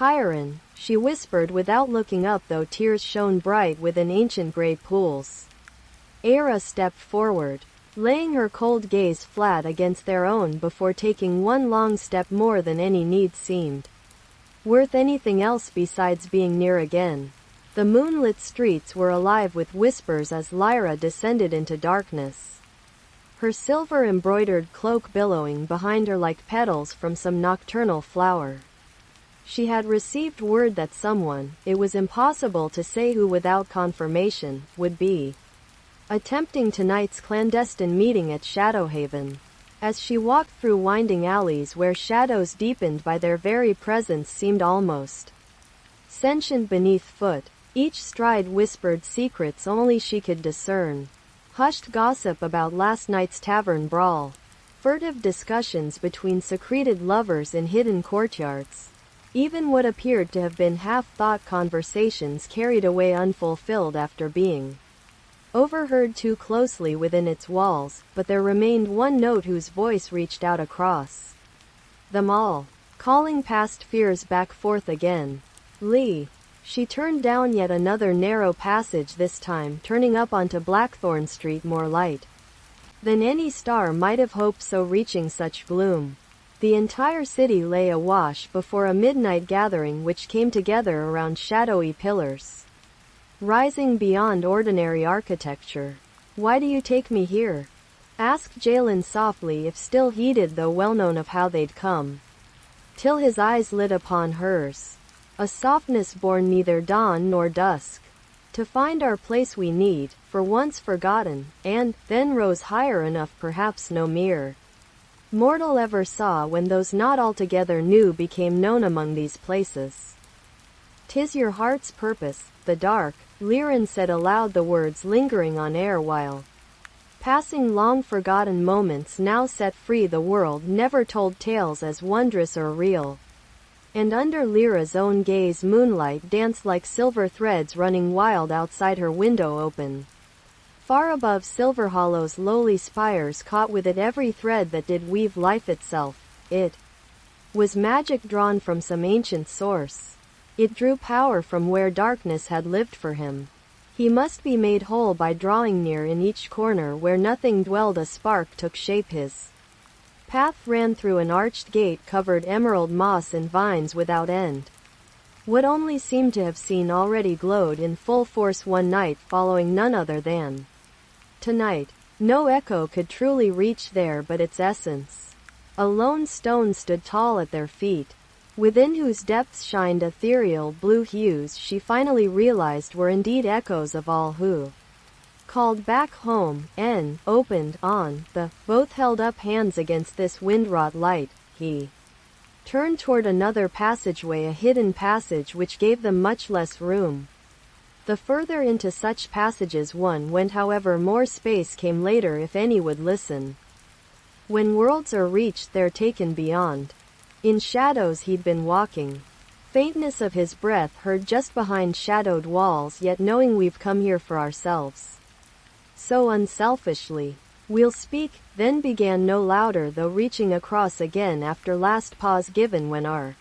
Chiron, she whispered without looking up, though tears shone bright within ancient gray pools. Aera stepped forward, laying her cold gaze flat against their own before taking one long step, more than any need seemed worth anything else besides being near again. The moonlit streets were alive with whispers as Lyra descended into darkness, her silver-embroidered cloak billowing behind her like petals from some nocturnal flower. She had received word that someone, it was impossible to say who without confirmation, would be attempting tonight's clandestine meeting at Shadowhaven. As she walked through winding alleys where shadows deepened by their very presence seemed almost sentient beneath foot, each stride whispered secrets only she could discern. Hushed gossip about last night's tavern brawl, furtive discussions between secreted lovers in hidden courtyards. Even what appeared to have been half-thought conversations carried away unfulfilled after being overheard too closely within its walls, but there remained one note whose voice reached out across them all, calling past fears back forth again. Lee. She turned down yet another narrow passage, this time turning up onto Blackthorn Street, more light than any star might have hoped, so reaching such gloom. The entire city lay awash before a midnight gathering which came together around shadowy pillars. rising beyond ordinary architecture. "Why do you take me here?" asked Jalen softly, if still heated though well known of how they'd come. Till his eyes lit upon hers. A softness born neither dawn nor dusk. "To find our place we need, for once forgotten, and, then rose higher enough perhaps no mere mortal ever saw when those not altogether new became known among these places. 'Tis your heart's purpose, the dark," Liren said aloud, the words lingering on air while passing long forgotten moments now set free the world never told tales as wondrous or real. And under Lyra's own gaze moonlight danced like silver threads running wild outside her window open. Far above Silver Hollow's lowly spires caught with it every thread that did weave life itself. It was magic drawn from some ancient source. It drew power from where darkness had lived for him. He must be made whole by drawing near. In each corner where nothing dwelled a spark took shape. His path ran through an arched gate covered emerald moss and vines without end. What only seemed to have seen already glowed in full force one night following, none other than tonight. No echo could truly reach there but its essence. A lone stone stood tall at their feet, within whose depths shined ethereal blue hues she finally realized were indeed echoes of all who called back home, and, opened, on, the, both held up hands against this wind-wrought light. He turned toward another passageway, a hidden passage which gave them much less room. The further into such passages one went, however, more space came later if any would listen. When worlds are reached they're taken beyond. In shadows he'd been walking. Faintness of his breath heard just behind shadowed walls, yet knowing we've come here for ourselves. So unselfishly. We'll speak, then began no louder though reaching across again after last pause given when our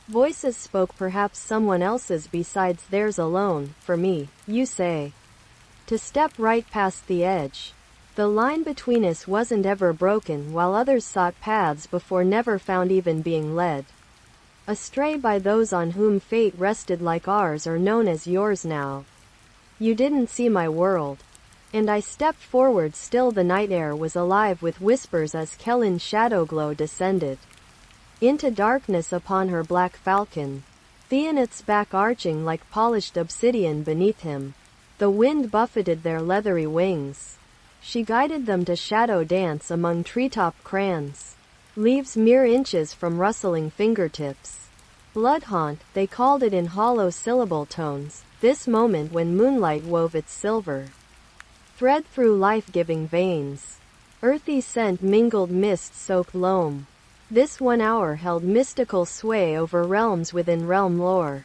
voices spoke perhaps someone else's besides theirs alone. "For me, you say, to step right past the edge. The line between us wasn't ever broken while others sought paths before never found even being led astray by those on whom fate rested like ours are known as yours now. You didn't see my world." And I stepped forward. Still the night air was alive with whispers as Kellen's shadow glow descended into darkness upon her black falcon, Theoneth's back arching like polished obsidian beneath him. The wind buffeted their leathery wings. She guided them to shadow dance among treetop crans, leaves mere inches from rustling fingertips. Bloodhaunt, they called it in hollow syllable tones, this moment when moonlight wove its silver thread through life-giving veins. Earthy scent mingled mist-soaked loam. This 1 hour held mystical sway over realms within realm lore.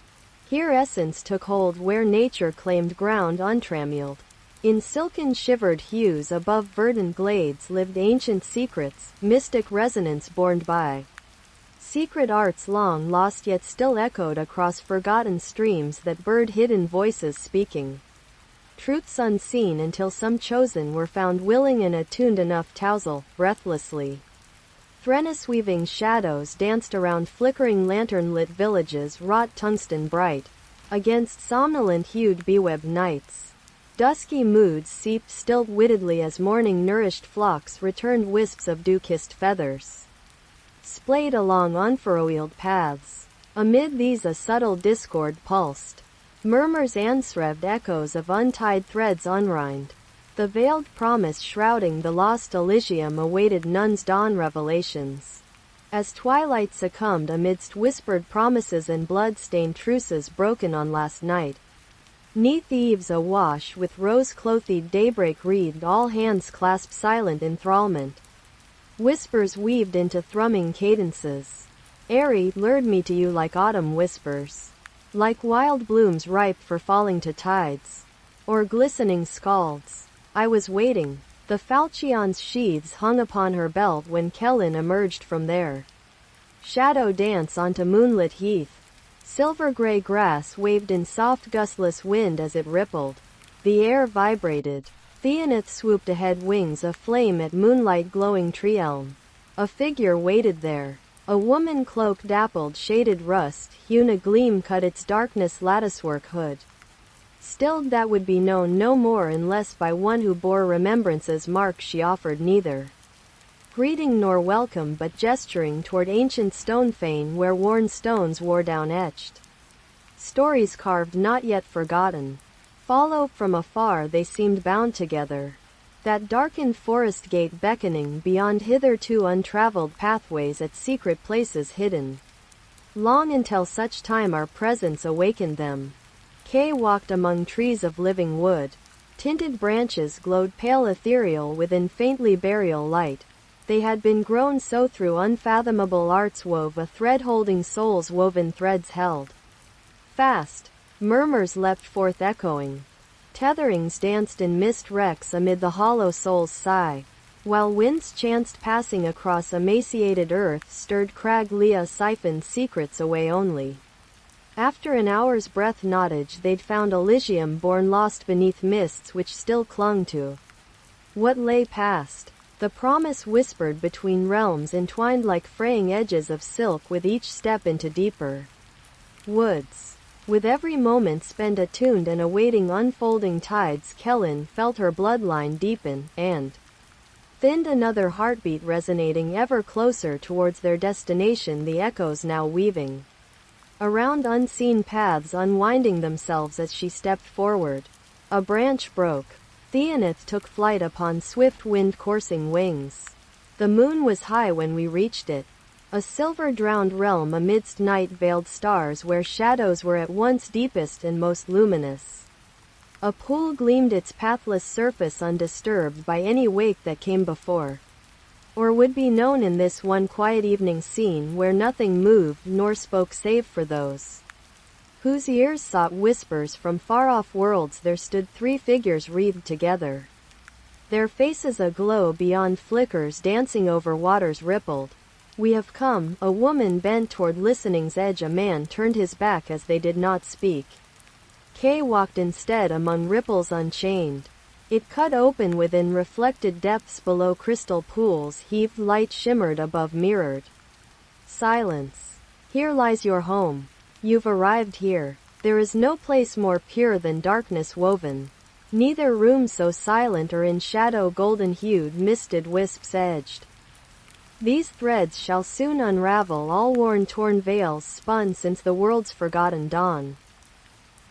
Here essence took hold where nature claimed ground untrammeled. In silken shivered hues above verdant glades lived ancient secrets, mystic resonance borne by secret arts long lost yet still echoed across forgotten streams that bird hidden voices speaking truths unseen until some chosen were found willing and attuned enough. Tousle, breathlessly. Threnus weaving shadows danced around flickering lantern-lit villages wrought tungsten bright against somnolent-hued bewebbed nights. Dusky moods seeped stilt-wittedly as morning-nourished flocks returned wisps of dew-kissed feathers splayed along unfurrowed paths. Amid these a subtle discord pulsed. Murmurs answered echoes of untied threads unrined. The veiled promise shrouding the lost Elysium awaited none's dawn revelations. As twilight succumbed amidst whispered promises and blood-stained truces broken on last night. 'Neath eaves awash with rose-clothed daybreak wreathed, all hands clasped silent enthrallment. Whispers weaved into thrumming cadences. Airy, lured me to you like autumn whispers. Like wild blooms ripe for falling to tides. Or glistening scalds. I was waiting. The falchion's sheaths hung upon her belt when Kellen emerged from their shadow dance onto moonlit heath. Silver-gray grass waved in soft gustless wind as it rippled. The air vibrated. Theoneth swooped ahead, wings aflame at moonlight glowing tree elm. A figure waited there. A woman cloak dappled shaded rust, hewn a gleam cut its darkness latticework hood. Still, that would be known no more unless by one who bore remembrance's mark. She offered neither greeting nor welcome, but gesturing toward ancient stone fane where worn stones wore down etched stories carved not yet forgotten. Follow from afar they seemed bound together, that darkened forest gate beckoning beyond hitherto untraveled pathways at secret places hidden long until such time our presence awakened them. Kay walked among trees of living wood. Tinted branches glowed pale ethereal within faintly burial light. They had been grown so through unfathomable arts wove a thread holding souls woven threads held fast. Murmurs leapt forth echoing. Tetherings danced in mist wrecks amid the hollow soul's sigh, while winds chanced passing across emaciated earth stirred crag Leah siphoned secrets away only. After an hour's breath knottage they'd found Elysium born lost beneath mists which still clung to what lay past. The promise whispered between realms entwined like fraying edges of silk with each step into deeper woods. With every moment spent attuned and awaiting unfolding tides, Kellen felt her bloodline deepen, and thinned another heartbeat resonating ever closer towards their destination, the echoes now weaving around unseen paths unwinding themselves as she stepped forward. A branch broke. Theaneth took flight upon swift wind coursing wings. The moon was high when we reached it, a silver-drowned realm amidst night-veiled stars where shadows were at once deepest and most luminous. A pool gleamed its pathless surface undisturbed by any wake that came before or would be known in this one quiet evening scene where nothing moved nor spoke save for those whose ears sought whispers from far-off worlds. There stood three figures wreathed together, their faces aglow beyond flickers dancing over waters rippled. We have come. A woman bent toward listening's edge. A man turned his back as they did not speak. Kay walked instead among ripples unchained. It cut open within reflected depths below crystal pools heaved light shimmered above mirrored silence. Here lies your home. You've arrived here. There is no place more pure than darkness woven. Neither room so silent or in shadow golden-hued misted wisps edged. These threads shall soon unravel, all worn torn veils spun since the world's forgotten dawn.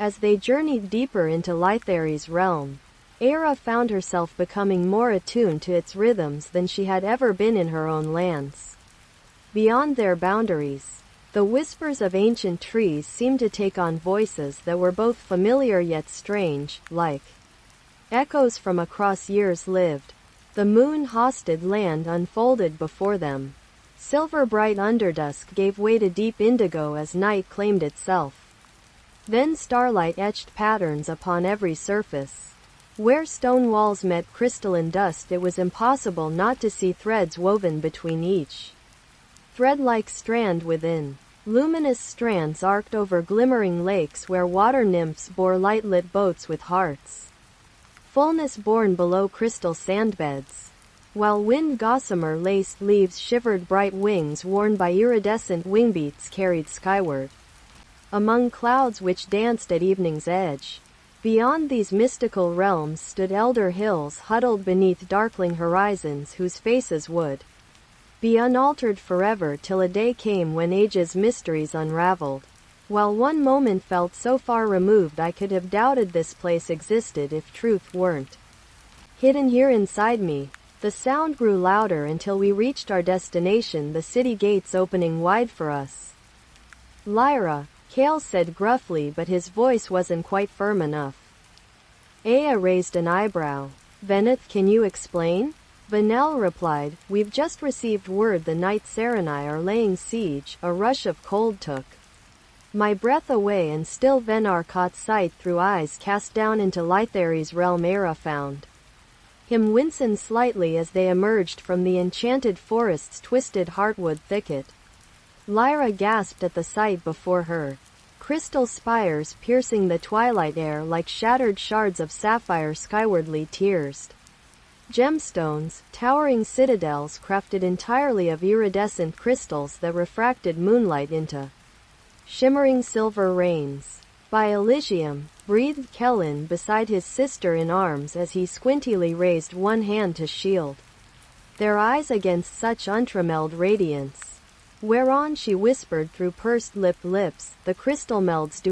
As they journeyed deeper into Lytheri's realm, Era found herself becoming more attuned to its rhythms than she had ever been in her own lands. Beyond their boundaries, the whispers of ancient trees seemed to take on voices that were both familiar yet strange, like echoes from across years lived. The moon-hosted land unfolded before them. Silver-bright underdusk gave way to deep indigo as night claimed itself. Then starlight etched patterns upon every surface. Where stone walls met crystalline dust, it was impossible not to see threads woven between each thread-like strand within. Luminous strands arced over glimmering lakes where water nymphs bore light-lit boats with hearts. Fullness born below crystal sandbeds, while wind-gossamer laced leaves shivered bright wings worn by iridescent wingbeats carried skyward among clouds which danced at evening's edge. Beyond these mystical realms stood elder hills huddled beneath darkling horizons whose faces would be unaltered forever till a day came when age's mysteries unraveled. While one moment felt so far removed I could have doubted this place existed if truth weren't hidden here inside me. The sound grew louder until we reached our destination, the city gates opening wide for us. Lyra, Kale said gruffly, but his voice wasn't quite firm enough. Aya raised an eyebrow. Veneth, can you explain? Vanel replied, we've just received word the Knight Serenai are laying siege. A rush of cold took my breath away, and still Venar caught sight through eyes cast down into Lytheri's realm. Era found him wince slightly as they emerged from the enchanted forest's twisted heartwood thicket. Lyra gasped at the sight before her. Crystal spires piercing the twilight air like shattered shards of sapphire skywardly pierced. Gemstones, towering citadels crafted entirely of iridescent crystals that refracted moonlight into shimmering silver rains. By Elysium, breathed Kellen beside his sister in arms as he squintily raised one hand to shield their eyes against such untrammeled radiance. Whereon she whispered through pursed-lipped lips, the crystal melds do